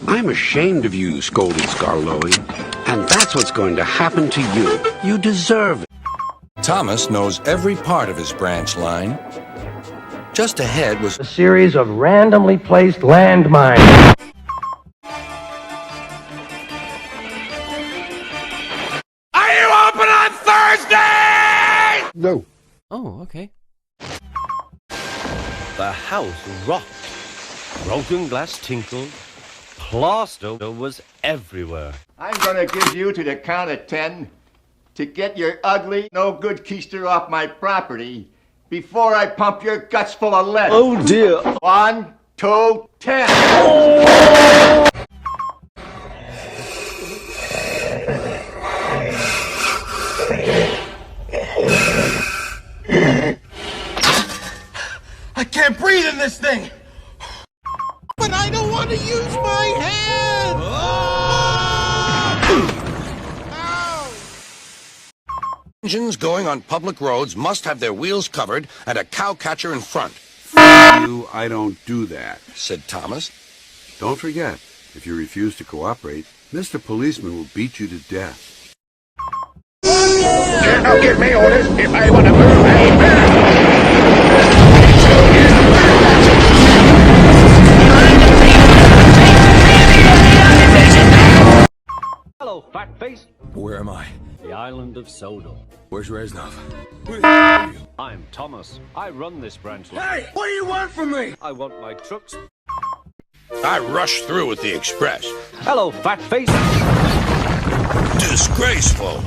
I'm ashamed of you, scolded Skarloey. And that's what's going to happen to you. You deserve it. Thomas knows every part of his branch line. Just ahead was A series of randomly placed landmines. Are you open on Thursday? No. Oh, okay. The house rocked. Broken glass tinkled. Plaster was everywhere. I'm gonna give you to the count of 10 to get your ugly, no good keister off my property before I pump your guts full of lead. Oh dear. 1, 2, 10. I can't breathe in this thing. But I don't want to use my hand. Ow! engines going on public roads must have their wheels covered and a cowcatcher in front, You, I don't do that. said Thomas. Don't forget, if you refuse to cooperate, Mr. Policeman will beat you to death. Don't give me orders if I want to move Hello, fat face. Where am I? The island of Sodor. Where's Reznov? I'm Thomas. I run this branch line. Hey, what do you want from me? I want my trucks. I rushed through with the express. Hello, fat face. Disgraceful.